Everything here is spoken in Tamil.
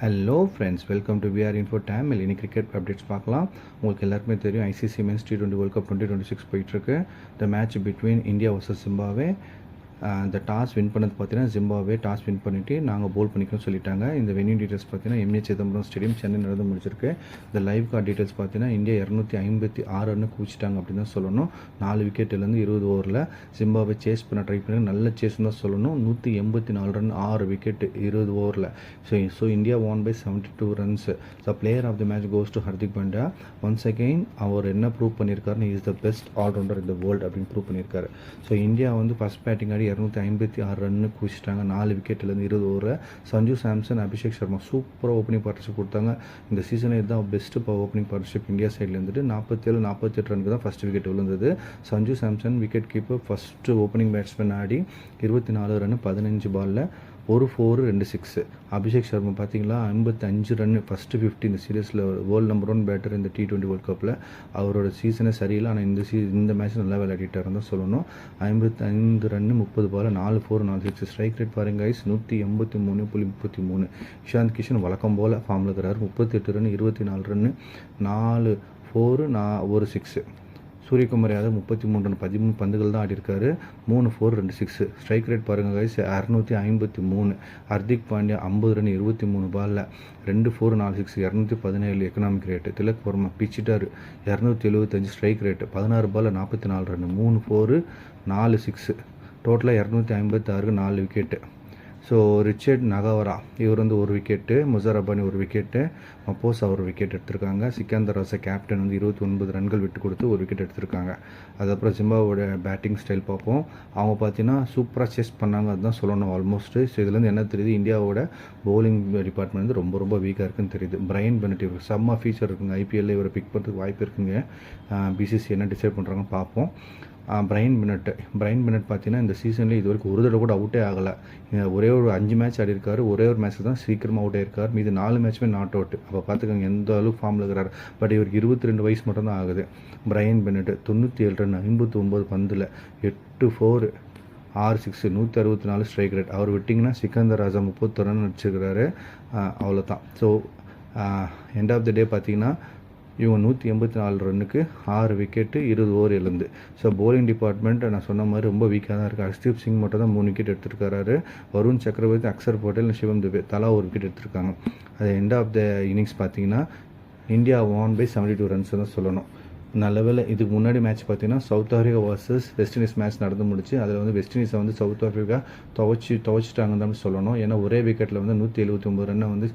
Hello friends, welcome to VR info Tamil. இன்னைக்கு கிரிக்கெட் அப்டேட்ஸ் பார்க்கலாம். உங்களுக்கு எல்லாருக்குமே தெரியும், ICC men's T20 world cup 2026 போயிட்டுருக்கு. The match between India versus Zimbabwe. இந்த டாஸ் வின் பண்ணது பார்த்தீங்கன்னா ஜிம்பாப்வே டாஸ் வின் பண்ணிவிட்டு நாங்கள் போல் பண்ணிக்கணும்னு சொல்லிட்டாங்க. இந்த வென்யூ டீட்டெயில்ஸ் பார்த்தீங்கன்னா எம்ஏ சிதம்பரம் ஸ்டேடியம், சென்னை நடந்து முடிச்சிருக்கு. இந்த லைவ் கார்டு டீட்டெயில்ஸ் பார்த்தீங்கன்னா இந்தியா 256 ரன்னு குவிச்சிட்டாங்க அப்படின்னு தான் சொல்லணும். 4 விக்கெட்லேருந்து 20 ஓவரில் ஜிம்பாப்வே சேஸ் பண்ண ட்ரை பண்ணி நல்ல சேஸ்ன்னு தான் சொல்லணும். 184 ரன் 6 விக்கெட் 20 ஓவரில். So India won by 72 runs. So player of the match goes to Hardik Pandya. Once again அவர் என்ன ப்ரூவ் பண்ணியிருக்காருன்னு, is the best allrounder in the world அப்படின்னு ப்ரூவ் பண்ணியிருக்காரு. ஸோ இந்தியா வந்து ஃபஸ்ட் பேட்டிங் ஆடி 256 ரன்னு குவிச்சிட்டாங்க 4 விக்கெட்லேருந்து 20 ஓவரில். சஞ்சு சாம்சன், அபிஷேக் சர்மா சூப்பராக ஓப்பனிங் பார்ட்னர்ஷிப் கொடுத்தாங்க. இந்த சீசனே இதுதான் பெஸ்ட்டு ஓப்பனிங் பார்ட்னர்ஷிப் இந்தியா சைடில் இருந்துட்டு 47-48 ரனுக்கு தான் ஃபஸ்ட் விக்கெட் விழுந்தது. Sanju Samson wicket keeper, first opening batsman ஆடி 24 ரன்னு 15 பாலில் 1 4 2 6. அபிஷேக் சர்மா பார்த்தீங்களா 55 ரன்னு, ஃபஸ்ட்டு 50 இந்த சீரீஸில் வேர்ல்டு நம்பர் 1 பேட்டர் இந்த T20 வேர்ல்ட் கப்பில். அவரோட சீசனே சரியில்லை, ஆனால் இந்த மேட்ச் நல்லா விளையாடிட்டாருன்னு தான் சொல்லணும். 55 ரன்னு 30 பால் 4 4 4 6. ஸ்ட்ரைக் ரேட் பாருங்க கைஸ், 183.33. இஷாந்த் கிஷன் வழக்கம் போல் ஃபார்மில் இருக்கிறார். 38 run 24 run 4 4 1 6. Suryakumar Yadav 33 run 13 பந்துகள் தான் ஆடிருக்காரு. 3 4 2 6. ஸ்ட்ரைக் ரேட் பாருங்கள் கைஸ் 653. ஹர்திக் பாண்டியா 50 ரன் 23 பாலில் 2 4 4 6. 217 எக்கனாமிக் ரேட்டு. திலக் வர்மா பிச்சிட்டார் 275 ஸ்ட்ரைக் ரேட்டு. 16 பாலில் 44 ரன் 3 4 4 6. டோட்டலாக 256 4 விக்கெட்டு. ஸோ ரிச்சர்ட் நகவரா இவர் வந்து 1 விக்கெட்டு, முசர் அபானி 1 விக்கெட்டு, மப்போஸ் அவர் விக்கெட் எடுத்திருக்காங்க. சிக்கந்தர் ராசா கேப்டன் வந்து 29 ரன்கள் விட்டு கொடுத்து 1 விக்கெட் எடுத்திருக்காங்க. அதுக்கப்புறம் ஜிம்பாவோட பேட்டிங் ஸ்டைல் பார்ப்போம். அவங்க பார்த்தீங்கன்னா சூப்பராக சேஸ் பண்ணாங்க, அதுதான் சொல்லணும் ஆல்மோஸ்ட்டு. ஸோ இதுலேருந்து என்ன தெரியுது, இந்தியாவோட பவுலிங் டிபார்ட்மெண்ட் வந்து ரொம்ப ரொம்ப வீக்காக இருக்குன்னு தெரியுது. பிரைன் பெனட் இவருக்கு செம்ம ஃபீச்சர் இருக்குங்க. ஐபிஎல்ல இவரை பிக் பண்ணுறதுக்கு வாய்ப்பு இருக்குங்க. பிசிசி என்ன டிசைட் பண்ணுறாங்க பார்ப்போம். பிரைன் பெனட் பார்த்தீங்கன்னா இந்த சீசன்லேயே இது வரைக்கும் ஒரு தடவை கூட அவுட்டே ஆகலை. ஒரே ஒரு 5 மேட்ச் ஆடி இருக்காரு. ஒரே ஒரு மேட்ச் தான் சீக்கிரமாக அவுட் ஆயிருக்கார். மீது 4 மேட்ச்சுமே நாட் அவுட். அப்போ பார்த்துக்கோங்க எந்த அளவுக்கு ஃபார்மில் இருக்கிறார். பட் இவருக்கு 22 வயசு மட்டும் தான் ஆகுது. பிரைன் பெனட் 97 ரன் 59 பந்தில் 8 4 6 6 164 ஸ்ட்ரைக் ரேட். அவர் விட்டிங்கன்னா சிக்கந்தர் ராஜா 31 ரன் அடிச்சிருக்கிறாரு. அவ்வளோதான். ஸோ எண்ட் ஆஃப் த டே பார்த்தீங்கன்னா இவங்க 184 ரன்னுக்கு 6 விக்கெட்டு 20 ஓவர் இழந்து. ஸோ போலிங் டிபார்ட்மெண்ட் நான் சொன்ன மாதிரி ரொம்ப வீக்காக தான் இருக்குது. ஹர்ஷ்தீப் சிங் மட்டும் தான் 3 விக்கெட் எடுத்திருக்காரு. வருண் சக்கரவர்த்தி, அக்சர் பட்டேல், சிவம் துபே தலா 1 விக்கெட் எடுத்திருக்காங்க. அது எண்ட் ஆஃப் த இன்னிங்ஸ் பார்த்தீங்கன்னா இந்தியா ஒன் பை 72 ரன்ஸ் தான் சொல்லணும். நல்ல வேளை இதுக்கு முன்னாடி மேட்ச் பார்த்தீங்கன்னா south Africa versus west Indies match நடந்து முடிச்சு. அதில் வந்து வெஸ்ட் இண்டீஸை வந்து சவுத் ஆஃப்ரிக்கா துவச்சிட்டாங்கன்னு தான் சொல்லணும். ஏன்னா ஒரே விக்கெட்டில் வந்து 179 ரன்னை வந்து